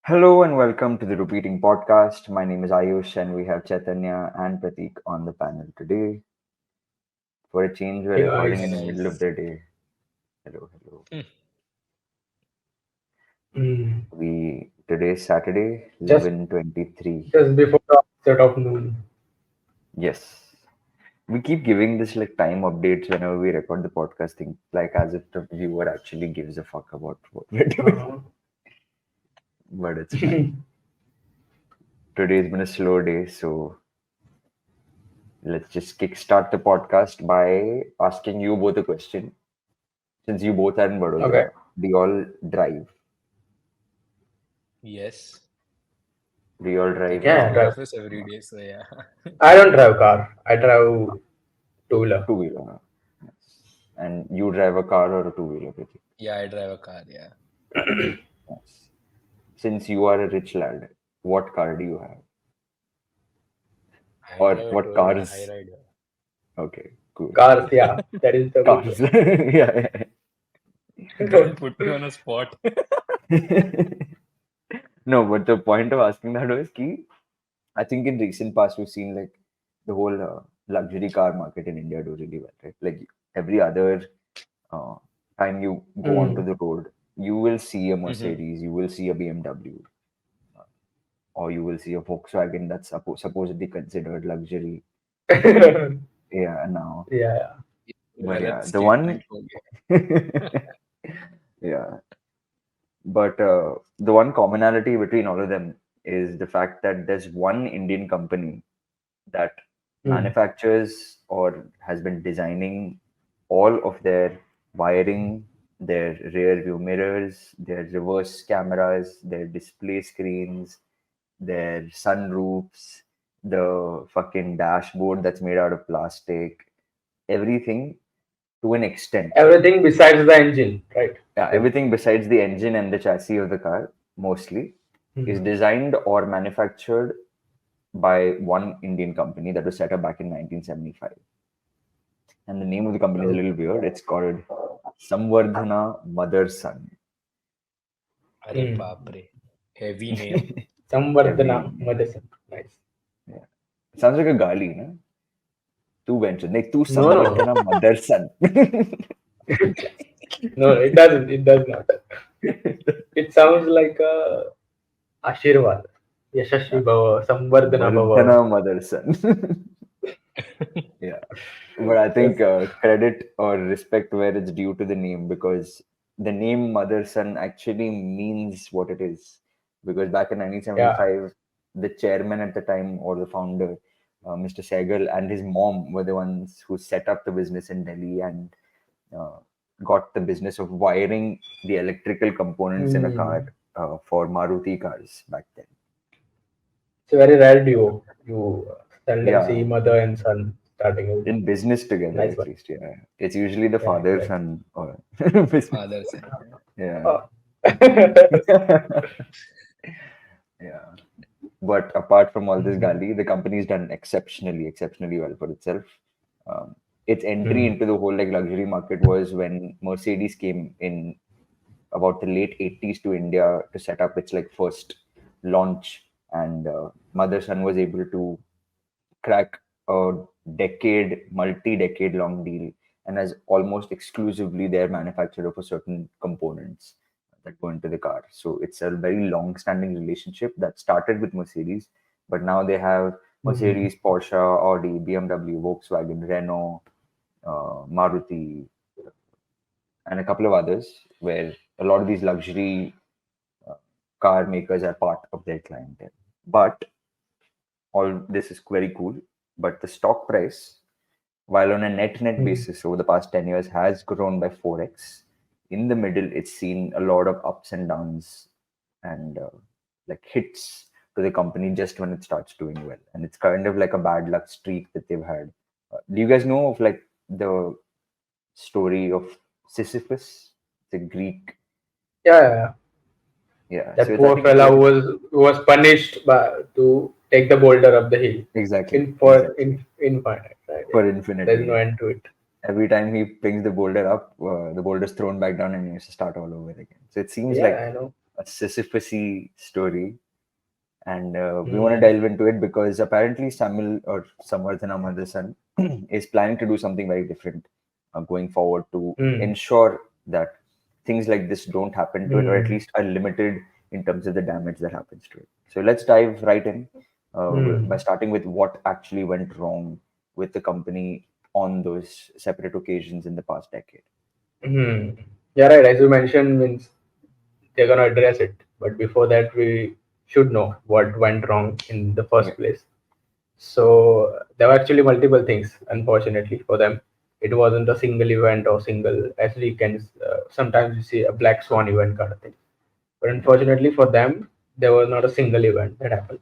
Hello and welcome to the Rupeeting podcast. My name is Ayush and we have Chaitanya and Pratik on the panel today. For a change, we're Hey recording in guys. the middle of Guys. the day. Hello, hello. Mm, Today's Saturday, just 11:23. just before the onset of noon. Yes. We keep giving this like time updates whenever we record the podcast thing, like as if the viewer actually gives a fuck about what we're doing. Uh, But it's fine. Today's been a slow day, so let's just kickstart the podcast by asking you both a question. Since you both are in okay. Vadodara, do you all drive? Yes. Do you all I drive go to Yeah, the drive. car? office every day, so yeah. I don't drive car. I drive two-wheeler. Two-wheeler. Yes. And you drive a car or a two-wheeler, Pratik? Yeah, I drive a car, yeah. Yes. Since you are a rich lad, what car do you have? I Or drive a what Toyota High cars? Rider. Okay, cool. Cars, yeah, that is the good Cars. Yeah. Don't put me on a spot. Yeah. No, but the point of asking that was key. I think in recent past we've seen like the whole luxury car market in India do really well, right? Like every other uh, time you go onto Mm. the road, you will see a Hmm. Mercedes, you will see a BMW, or you will see a Volkswagen that's supposedly considered luxury. Yeah, now, Yeah. but Valid yeah, the one, statement. Okay. yeah, but the one commonality between all of them is the fact that there's one Indian company that Mm. manufactures or has been designing all of their wiring, their rear view mirrors, their reverse cameras, their display screens, their sunroofs, the fucking dashboard that's made out of plastic, everything to an extent. Everything besides the engine, right? Yeah, Like, everything besides the engine and the chassis of the car, mostly, is mm. designed or manufactured by one Indian company that was set up back in 1975. And the name of the company is a Oh, little weird. It's called Samvardhana Motherson. Arey mm. baapre. Heavy name. Samvardhana Heavy. Motherson. Nice. Yeah. Sounds like a gali, na? Tu venture. Like, tu No, no. Samvardhana Motherson. No, it doesn't. It does not. It sounds like a Ashirwad. Yashasvi Bhava, Samvardhana Vardhana Bhava. Motherson. Yeah. But I think Yes. credit or respect where it's due to the name because the name Motherson actually means what it is. Because back in Yeah. 1975, the chairman at the time or the founder, Mr. Sehgal, and his mom were the ones who set up the business in Delhi and uh, got the business of wiring the electrical components in a car Mm. for Maruti cars back then. It's a very rare duo. You seldom see Yeah, mother and son starting a in business together nice at one. least. Yeah, it's usually the Yeah, father exactly. son or business. Father son. Yeah. Oh. Yeah. But apart from all this Mhm. gali, the company's done exceptionally well for itself. Um, its entry Mm. into the whole like luxury market was when Mercedes came in about the late 80s to India to set up its like first launch, and Motherson was able to crack a multi-decade long deal, and as almost exclusively their manufacturer for certain components that go into the car. So it's a very long-standing relationship that started with Mercedes, but now they have Mhm. Mercedes, Porsche, Audi, BMW, Volkswagen, Renault, Maruti, and a couple of others, where a lot of these luxury uh, car makers are part of their clientele. But all this is very cool. But the stock price, while on a net Mm. basis over the past 10 years has grown by 4x, in the middle, it's seen a lot of ups and downs and like hits to the company just when it starts doing well. And it's kind of like a bad luck streak that they've had. Do you guys know of like the story of Sisyphus, the Greek? Yeah, yeah, yeah. Yeah, so That I poor think it's fella very who was punished to take the boulder up the hill exactly, for exactly infinite. Right? for There's infinity. no Yeah. end to it. Every time he pings the boulder up, the boulder's thrown back down and he has to start all over again. So it seems Yeah, I like know. a Sisyphus story, and we want to Mm. delve into it because apparently Samil or Samvardhana Motherson is planning to do something very different going forward to Mm. ensure that things like this don't happen to it, or at Mm. least are limited in terms of the damage that happens to it. So let's dive right in by Mm. starting with what actually went wrong with the company on those separate occasions in the past decade. Mm. Yeah, right. As you mentioned, means they're gonna address it. But before that, we should know what went wrong in the Yeah. first place. So there were actually multiple things, unfortunately for them. It wasn't a single event or single, as we can sometimes you see a black swan event kind of thing. But Yeah. unfortunately for them, there was not a single event that happened.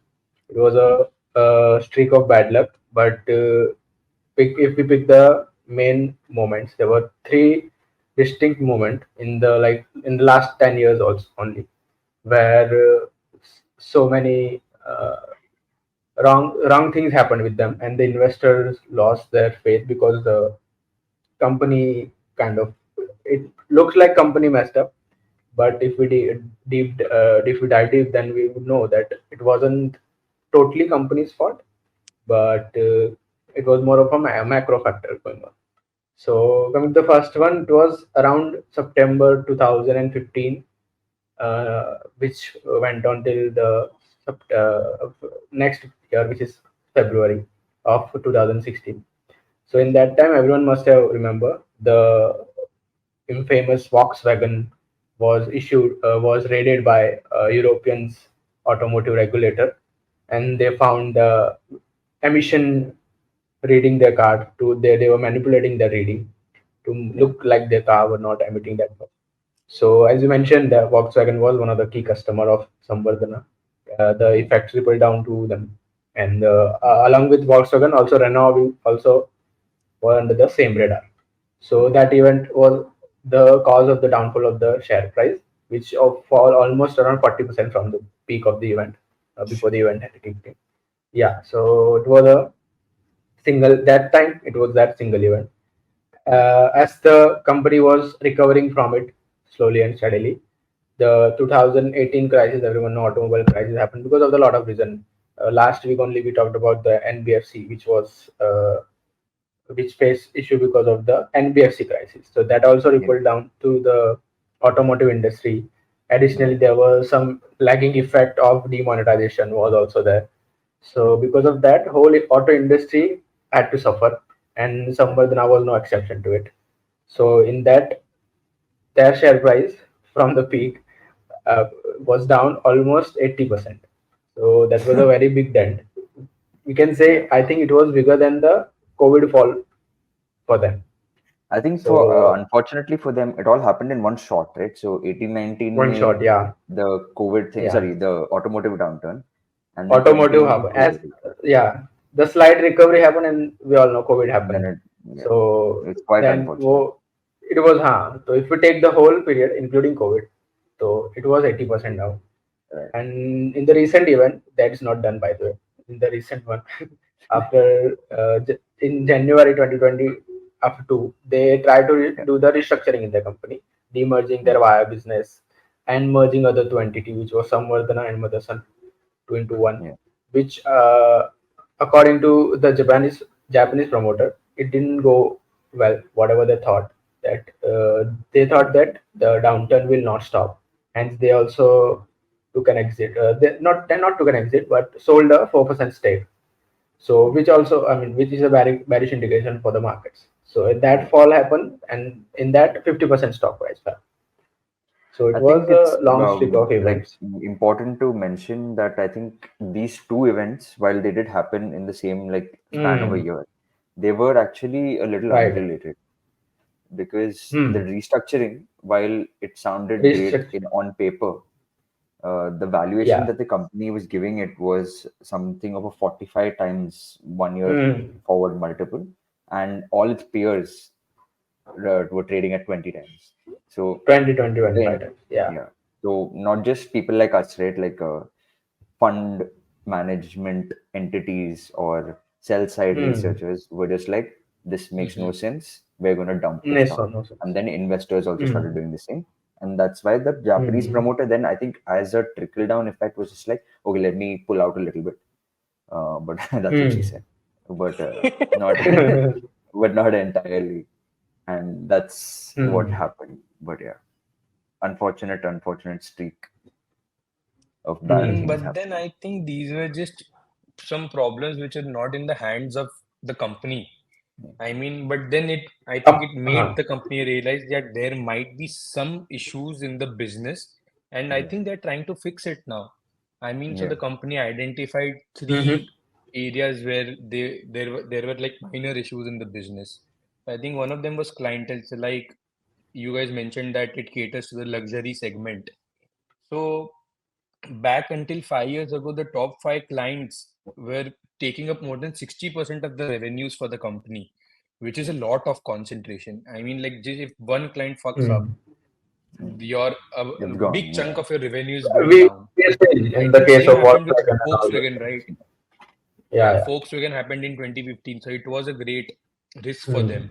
It was Yeah. a streak of bad luck. But if we pick the main moments, there were three distinct moments in the in the last 10 years also only, where so many wrong things happened with them, and the investors lost their faith because the company kind of, it looks like company messed up. But if we dive deep, then we would know that it wasn't totally company's fault, but it was more of a macro factor going on. So coming to the first one, it was around September 2015, which went on till the next year, which is February of 2016. So in that time, everyone must have remember the infamous Volkswagen was raided by Europeans automotive regulator, and they found the emission reading their car to they were manipulating the reading to Yeah. look like their car were not emitting that much. So as you mentioned, the Volkswagen was one of the key customer of Samvardhana. The Yeah. effects rippled down to them, and along with Volkswagen, also Renault will also were under the same radar. So that event was the cause of the downfall of the share price, which fall almost around 40% from the peak of the event before the event had kicked in. Yeah, so it was a single that time. It was that single event. As the company was recovering from it slowly and steadily, the 2018 crisis, everyone know automobile crisis happened because of a lot of reason. Last week only we talked about the NBFC, which faced issue because of the NBFC crisis. So that also Yeah. rippled down to the automotive industry. Yeah. Additionally, there was some lagging effect of demonetization was also there. So because of that, whole auto industry had to suffer, and Samvardhana was no exception to it. So in that, their share price from the peak uh, was down almost 80%. So that was a very big dent. We can Yeah. say I think it was bigger than the COVID fall for them. I think for So unfortunately for them, it all happened in one shot, right? So 18-19 one shot, में yeah, the COVID thing, yeah. sorry, the automotive downturn, and then Automotive 2020 happened as, COVID, yeah, the slight recovery happened, and we all know COVID and then happened. it, yeah, So it's quite then unfortunate. it was so if we take the whole period including COVID, so it was 80% down. Right. And in the recent event, that is not done by the way. In the recent one, after in January 2020, after two, they try to Yeah. do the restructuring in the company, demerging Yeah. their wire business and merging other two entities, which was Samvardhana and Motherson, two into one, Yeah. which according to the Japanese promoter, it didn't go well. Whatever they thought, that they thought that the downturn will not stop, hence they also took an exit. They not took an exit, but sold a 4% stake. So which also, I mean, which is a bearish indication for the markets. So that Yeah. fall happened, and in that 50% stock price fell. So it I was think it's a long streak of like events. important to mention that I think these two events, while they did happen in the same like span of a Hmm. year, they were actually a little Right. unrelated because the Hmm. restructuring, while it sounded great Restrict. in on paper, the valuation Yeah. that the company was giving it was something of a 45 times 1 year Hmm. forward multiple, and all its peers were trading at 20 times. So 2020 the 25 times. Yeah. yeah. So not just people like us, right? Like fund management entities or sell side Hmm. researchers were just like, this makes no Hmm. sense. We're going to dump the Yes stock. or no And sense. then investors also Hmm. started doing the same. And that's why the Japanese Hmm. promoter then, I think, as a trickle down effect, was just like, okay, let me pull out a little bit. But that's what she Hmm. said. But not, but not entirely. And that's what Hmm. happened. But yeah, unfortunate streak of bad Hmm. things But happening. then I think these were just some problems which are not in the hands of the company. I mean, but then I think it made Uh-huh. the company realize that there might be some issues in the business, and I Yeah, think they're trying to fix it now. I mean, so yeah, the company identified Hmm. three areas where there were like minor issues in the business. I think one of them was clientele. So like you guys mentioned that it caters to the luxury segment. So back until 5 years ago, the top five clients were taking up more than 60% of the revenues for the company, which is a lot of concentration. I mean, like, just if one client fucks up, Hmm. your a it's big gone. chunk Yeah, of your revenue is going We down. seen I in the think case same of happened with Volkswagen and all those Volkswagen, right? things. Yeah, Yeah, Volkswagen happened in 2015, so it was a great risk yeah. for Hmm. them.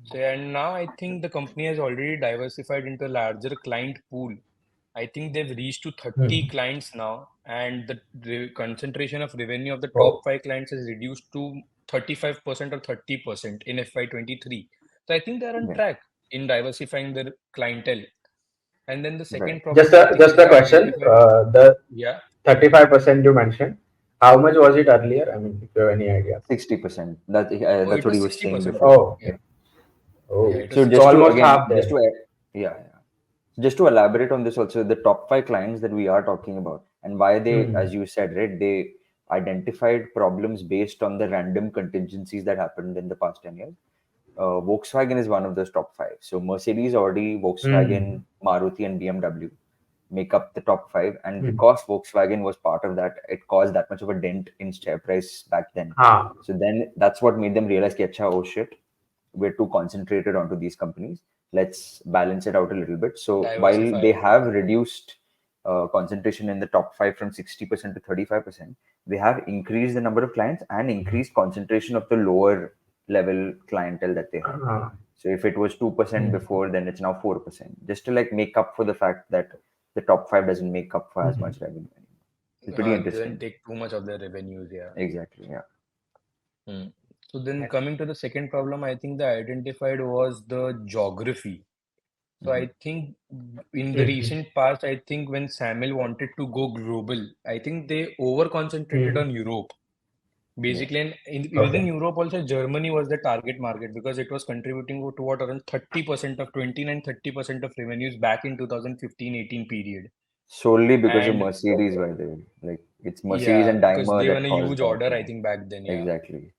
So, and now I think the company has already diversified into a larger client pool. I think they've reached to 30 Hmm. clients now, and the concentration of revenue of the top Oh. five clients has reduced to 35% or 30% in FY23. So I think they're on yeah, track in diversifying their clientele. And then the right. second problem I think Just they a have question. identified, The yeah, 35% you mentioned, how much was it earlier? I mean, if you have any idea. 60%. oh, That's it what he was was saying 60%. before. Oh, Yeah, okay. yeah, Oh, it was So so just to 60%. almost again, half there. yeah, yeah. Just to elaborate on this also, the top five clients that we are talking about and why they, Hmm. as you said, right, they identified problems based on the random contingencies that happened in the past 10 years. Volkswagen is one of those top five. So Mercedes, Audi, Hmm. Volkswagen, Maruti, and BMW make up the top five. And Hmm. because Volkswagen was part of that, it caused that much of a dent in share price back then. Ha. So then that's what made them realize, कि, अच्छा, oh shit, we're too concentrated onto these companies. Let's balance it out a little bit. So while Diversify. they have reduced concentration in the top five from 60% to 35%, they have increased the number of clients and increased concentration of the lower level clientele that they have. Ha. So if it was 2% Hmm. before, then it's now 4%, just to like make up for the fact that the top five doesn't make up for as Hmm. much revenue anymore. It's pretty Doesn't interesting. take too much of their revenues, yeah. Exactly. Yeah. Hmm. So then coming to the second problem, I think they identified was the geography. So I think in the Hmm. recent past, I think when SAMIL wanted to go global, I think they over concentrated Hmm. on Europe. Yeah. Basically, and within Okay. Europe also, Germany was the target market because it was contributing to what around 30% of 29-30% of revenues back in 2015-18 period. Solely because of And Mercedes, by the way. Like it's Mercedes yeah, and because Daimler they won that a caused huge that. order, I Yeah, think back then, yeah. exactly.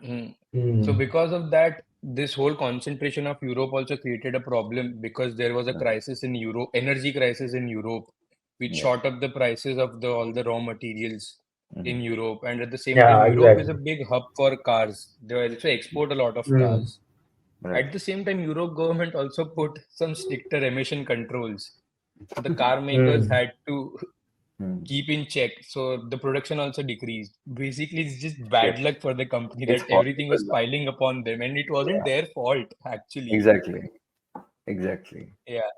Mm. So Hmm. because of that, this whole concentration of Europe also created a problem because there was a Right. crisis in Europe, energy crisis in Europe, which Yeah. shot up the prices of the all the raw materials in Hmm. Europe. And at the same time, Yeah, Europe is a exactly. big hub for cars. They also export a lot of Hmm. cars. Right. At the same time, Europe government also put some stricter emission controls. So the car makers Hmm. had to Hmm. keep in check. So the production also decreased. Basically, it's just bad Shit. luck for the company It's that everything possible was now. piling upon them, and it wasn't Yeah. their fault actually. Exactly. Exactly. Yeah.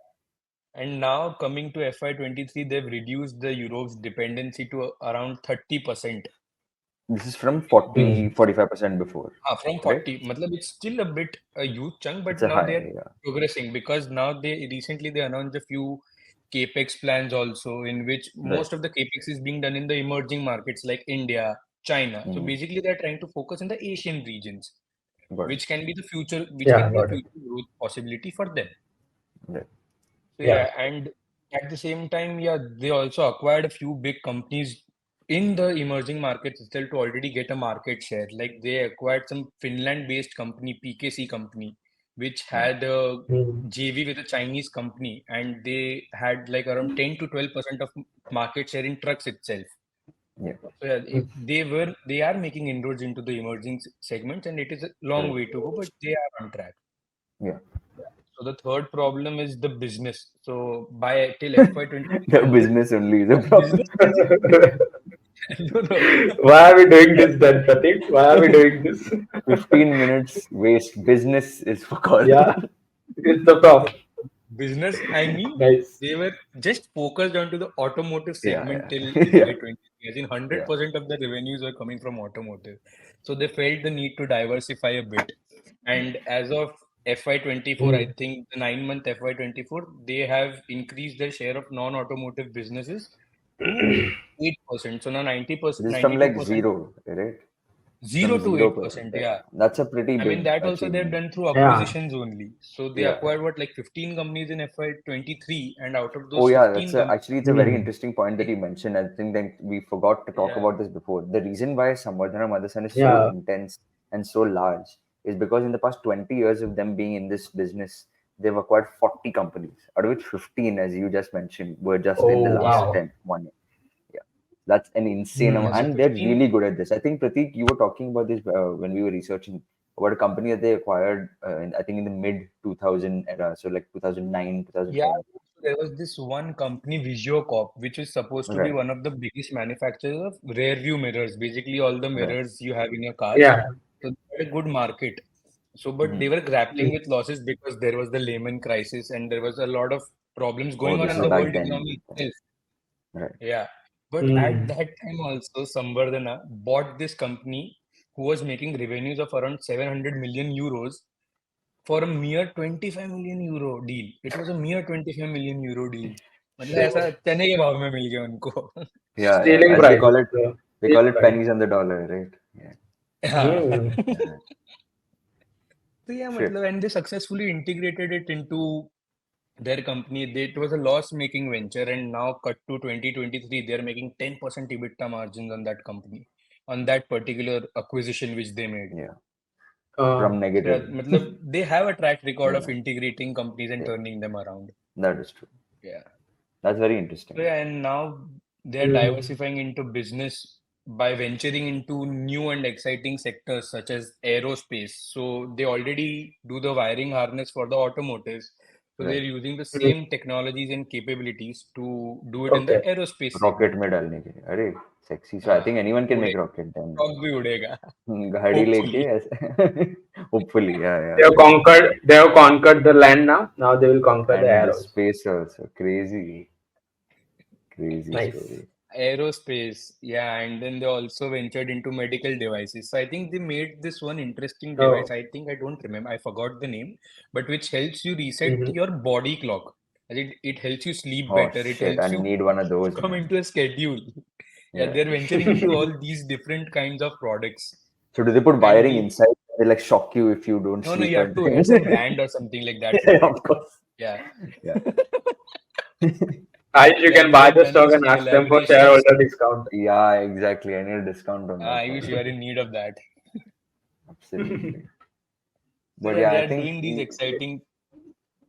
And now coming to FY23, they've reduced the Europe's dependency to around 30%. This is from Hmm. 40-45% before, From right? 40, matlab it's still a bit a huge chunk, but It's a now high. they're Yeah. progressing because now they recently they announced a few capex plans also in which Right. most of the capex is being done in the emerging markets like India, China. So Hmm. basically they're trying to focus in the Asian regions, Got it. which Yeah, can be a got it. future growth possibility for them. Right. So Yeah. yeah, and at the same time, yeah, they also acquired a few big companies in the emerging markets itself to already get a market share. Like they acquired some Finland-based company, PKC company, which Yeah. had a Hmm. JV with a Chinese company, and they had like around 10 to 12% of market share in trucks itself. Yeah. So yeah, Hmm. they are making inroads into the emerging segments, and it is a long Right. way to go, but they are on track. Yeah. So the third problem is the business. So by till FY23 The onwards, business only is a yeah, problem. business basically. No, no. Why are we doing this then, Pratik? Why are we doing this? 15 minutes waste. Business is for call. Yeah, it's the problem. business, I mean, Nice. they were just focused onto the automotive segment Yeah, till yeah, yeah, FY23. As in yeah. 100% of the revenues were coming from automotive. So they felt the need to diversify a bit. And as of FY24, I Mm. think the 9-month FY24, they have increased their share of non-automotive businesses to 8%. So now 90%, This is from like 92%, zero, right? 0 From to 0%. 8%. Yeah. Yeah. That's a pretty I mean, big that also they've achievement. done through Yeah. acquisitions only. So they Yeah. acquired what, like 15 companies in FY23, and out of Oh those yeah, 15 actually it's a very Mm. interesting point that you mentioned. I think that we forgot to talk yeah, about this before. The reason why Samvardhana Motherson is so Yeah. intense and so large is because in the past 20 years of them being in this business, they've acquired 40 companies, out of which 15, as you just mentioned, were just in the Oh last yeah. wow. 10, 1 year. Yeah, that's an insane Mm. amount, Yeah, so and they're 15, really good at this. I think Pratik, you were talking about this when we were researching about a company that they acquired, I think in the mid 2000 era, so like 2009, yeah, 2010. so there was this one company, Corp, which is supposed to be Right, one of the biggest manufacturers of rear view mirrors, basically all the right. mirrors you have in your cars. Yeah. So they had a good market. So, but Mhm. they were grappling Mm. with losses because there was the Lehman crisis and there was a lot of problems Oh, going on this in is the Oh. world back then. economy itself. Right. Yeah. But at Mm. that time also, Samvardhana bought this company who was making revenues of around 700 million euros for a mere 25 million euro deal. It was a mere 25 million euro deal. मतलब Shit. ऐसा चने के भाव में मिल गया उनको. Yeah, yeah. Stealing As price. they Steal call it price. pennies on the dollar, right? Yeah. हाँ. Mm. Yeah. तो yeah, Shit. मतलब and they successfully integrated it into their company. It was a loss-making venture, and now cut to 2023, they're making 10% EBITDA margins on that company, on that particular acquisition which they made. Yeah. Uh, From So, yeah, negative. matlab, they have a track record of Yeah. integrating companies and Yeah. turning them around. That is true. Yeah. That's very So, interesting. yeah, and now they're mm. diversifying into business by venturing into new and exciting sectors such as aerospace. So they already do the wiring harness for the automotives. So they're Right. using the Mm. same technologies and capabilities to do it in the Okay. aerospace Rocket segment. में डालने के लिए. अरे sexy. So I हाँ, think anyone can make उड़ेगा, rocket then. Stock भी उड़ेगा, गाड़ी लेके hopefully. ऐसे. Hopefully, yeah, They yeah. have conquered. They have conquered the land now. Now they will conquer the And the arrows. space also. Crazy, crazy Nice. story. Aerospace, yeah, and then they also ventured into medical devices. So I think they made this one interesting device. Oh. I think I don't remember, I forgot the name, but which helps you reset Mm-hmm. your body clock. As it helps you sleep Oh better. It shit! I helps you need one of those, come man. into a schedule. Yeah, Yeah. they're venturing into all these different kinds of products. So do they put And wiring inside? They like shock you if you don't no, sleep you have at to wear night. some band or something like that Yeah, for it. of course. Yeah. Yeah. I you Yeah, can they buy have the done stock this and ask them for collaborations. shareholder discount. Yeah, exactly. I need a discount on that I wish one. you are in need of that. Absolutely. So But yeah, yeah, they I are think doing these exciting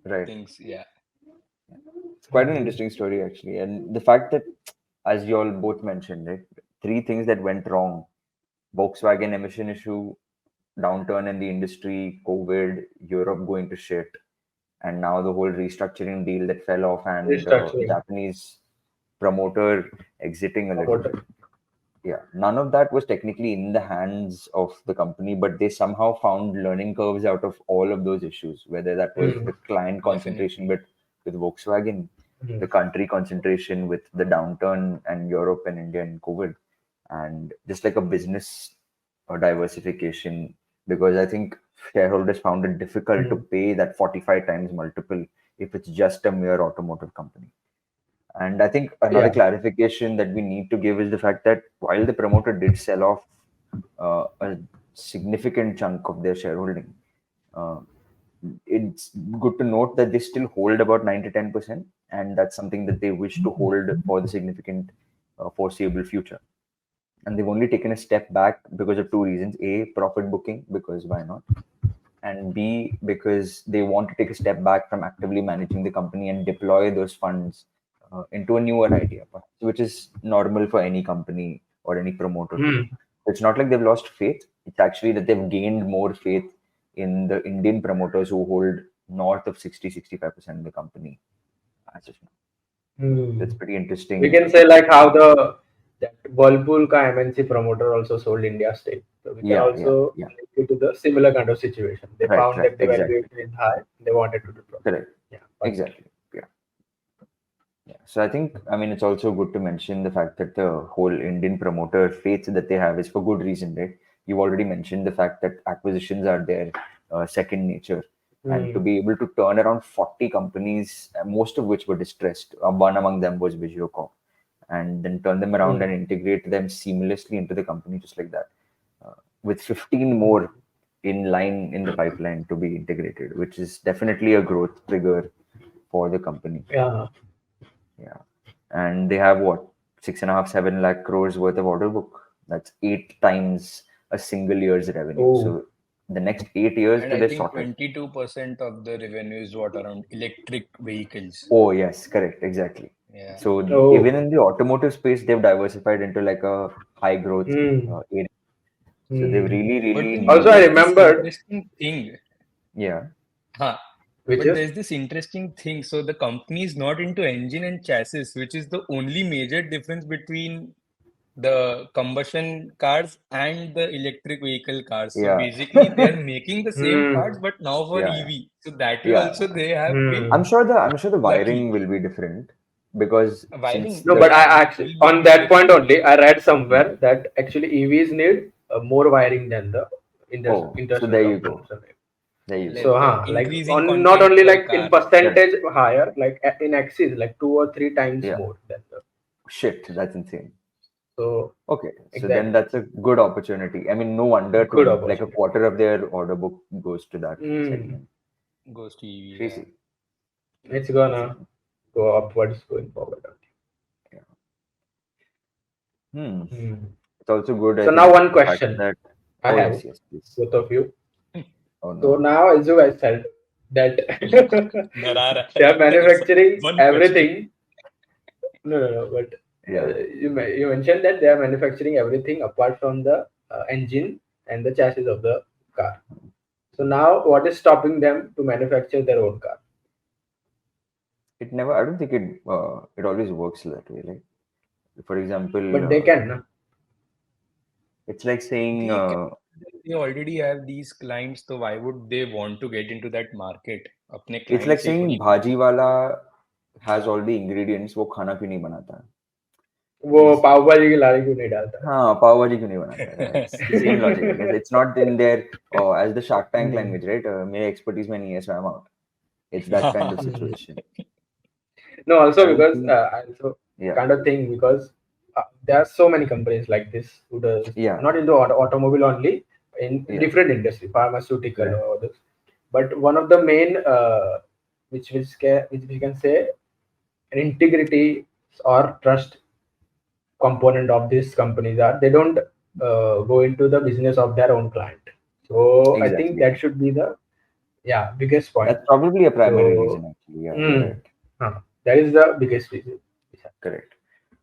right. things. Yeah. It's quite an interesting story actually. And the fact that, as you all both mentioned, right, three things that went wrong: Volkswagen emission issue, downturn in the industry, COVID, Europe going to shit, and now the whole restructuring deal that fell off, and Restructuring. Japanese promoter exiting a little bit. Promoter. Yeah, none of that was technically in the hands of the company, but they somehow found learning curves out of all of those issues, whether that was Mm. the client concentration Definitely. with Volkswagen, Mm. the country concentration with the downturn and Europe and India and COVID, and just like a business or diversification, because I think shareholders found it difficult to Mm. pay that 45 times multiple if it's just a mere automotive company. And I think another Yeah. clarification that we need to give is the fact that while the promoter did sell off a significant chunk of their shareholding, uh, it's good to note that they still hold about 9 to 10%, and that's something that they wish to hold for the significant foreseeable future. And they've only taken a step back because of two reasons: A, profit booking, because why not? And B, because they want to take a step back from actively managing the company and deploy those funds into a newer idea, perhaps, which is normal for any company or any promoter to do. Mm. It's not like they've lost faith. It's actually that they've gained more faith in the Indian promoters who hold north of 60-65% of the company as of now. That's Mm. pretty We interesting. can say like how the that Whirlpool ka MNC promoter also sold India stake. So we can Yeah, yeah, also yeah. link it to the similar kind of situation. They Right, found right, that the exactly. valuation is high. They wanted to deploy. Correct. Yeah. But Exactly. Yeah. Yeah. So I think, I mean, it's also good to mention the fact that the whole Indian promoter faith that they have is for good reason, right? You've already mentioned the fact that acquisitions are their second nature. And to hmm, be able to turn around 40 companies, most of which were distressed, one among them was Visuocom, and then turn them around and hmm, integrate them seamlessly into the company just like that, with 15 hmm. more in line in the pipeline to be integrated, which is definitely a growth trigger for the company. Yeah. Yeah. And they have what, 6.5, 7 lakh crores worth of order book. That's 8 times a single year's revenue. Oh. So the next 8 years And to I they're think sorted. 22% of the revenue is what around electric vehicles. Oh, yes, correct, exactly. Yeah. So even Oh. in the automotive space, they've diversified into like a high growth Hmm. area. So they've Hmm. really, But really then Also, knew I that. there's this remembered, interesting thing. Yeah. Huh. which But is, there's this interesting thing. So the company is not into engine and chassis, which is the only major difference between the combustion cars and the electric vehicle cars. So Yeah. basically, they're making the same parts, hmm, but now for Yeah. EV. So that way Yeah. also they have been I'm hmm. sure the lucky. wiring will be different because since Wiring, No, the but yeah, I will actually, be on that point different. only, I read Hmm. somewhere that actually EVs need more wiring than the Oh, so international there you components. go. There you So, go. Like like increasing on not content only per like car. in Correct. percentage higher, like in axis, like 2 or 3 times Yeah. more than the. Shit, that's insane. So Okay, so then exactly, that's a good opportunity. I mean, no wonder good 20, like a opportunity. quarter of their order book goes to that Hmm. segment. Goes to EV, yeah. Crazy, It's crazy. gonna go upwards going forward. Yeah. Hmm. Hmm. It's also good, I So now think, one the fact question that. I Oh yes, have, yes, please. both of you. Oh So no. now, as you guys said, that डरा they are रहा है manufacturing one question. everything. No, no, no. But Yeah. you mentioned that they are manufacturing everything apart from the engine and the chassis of the car. So now, what is stopping them to manufacture their own car? It never. I don't think it. It always works that way. Like, for example, But they can. No? it's like saying. They can, they already have these clients, so why would they want to get into that market? अपने It's client like से saying थोड़ी bhaji wala has all the ingredients. वो खाना क्यों नहीं बनाता है? वो He's पाव भाजी की लारी क्यों नहीं डालता? हाँ पाव भाजी क्यों नहीं बनाता है? Yeah, it's the same logic. I guess it's not in their as the Shark Tank Hmm. language, right? मेरे expertise में नहीं है, so I'm out. It's that kind of Hmm. situation. No, I also don't because think. I also Yeah, kind of think because there are so many companies like this who does yeah, not into automobile only in yeah. different industry, pharmaceutical Correct. or others. But one of the main which we can say an integrity or trust component of these companies are they don't go into the business of their own client. So I think Exactly. that should be the biggest point. That's probably a primary So reason, actually. Yeah, you're mm, right. that is the biggest reason. Correct.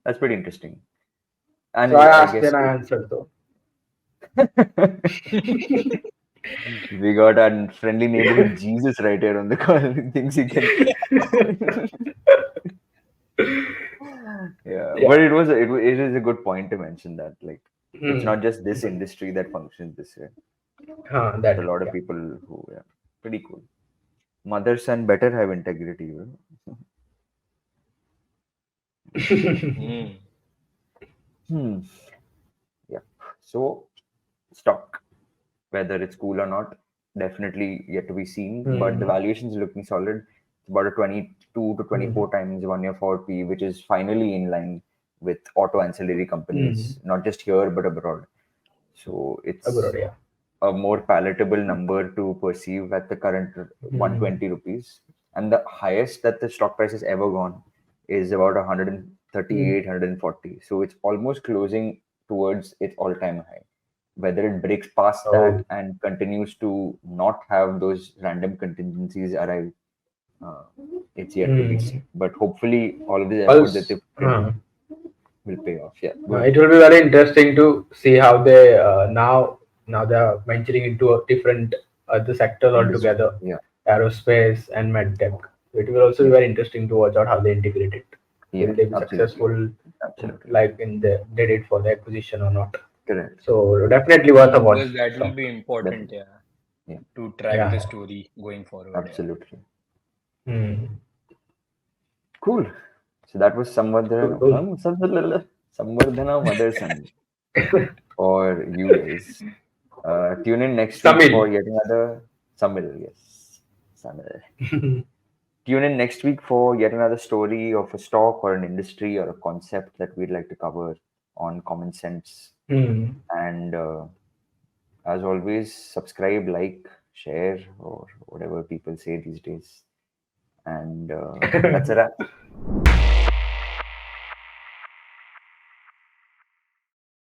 That's pretty interesting. So I And I asked guess and I answered though. we got a friendly neighborhood Jesus right here on the call. Thinks he can. Yeah, Yeah. but it is a good point to mention that like it's Hmm. not just this industry that functions this way. There's That a lot of yeah. people who, yeah, pretty cool. Mother son better have integrity, Hmm. Hmm. Yeah. So stock, whether it's cool or not, definitely yet to be seen. But the Hmm. valuation is looking solid. It's about a 22 to Hmm. 24 times 1 year forward P, which is finally in line with auto ancillary Hmm. companies, not just here but abroad. So Abroad, it's yeah. a more palatable number to perceive at the current Hmm. 120 rupees. And the highest that the stock price has ever gone is about Hmm. 138, 140. So it's almost closing towards its all time high. Whether it breaks past Oh. that and continues to not have those random contingencies arrive, uh, it's yet to be Hmm. seen. But hopefully, all of the effort that they Also, put in will pay off. Yeah, go ahead. it will be very interesting to see how they now they are venturing into a different other sectors Industry. altogether, Yeah, aerospace and medtech. It will also be yeah, very interesting to watch out how they integrate it. yeah, Will they be absolutely. successful Absolutely. like in the they did for the acquisition or not? Correct. So definitely worth a watch. Because that will Stock. be important, Definitely. yeah, Yeah, to track the Yeah. story going forward. Yeah. absolutely. Hmm. Cool. So that was Cool, cool. Samvardhana Motherson for you guys. Tune in next week Samil. for yet another SAMIL. Yes, SAMIL. Tune in next week for yet another story of a stock or an industry or a concept that we'd like to cover on Common Sense. Hmm. And as always, subscribe, like, share, or whatever people say these days. And that's a wrap.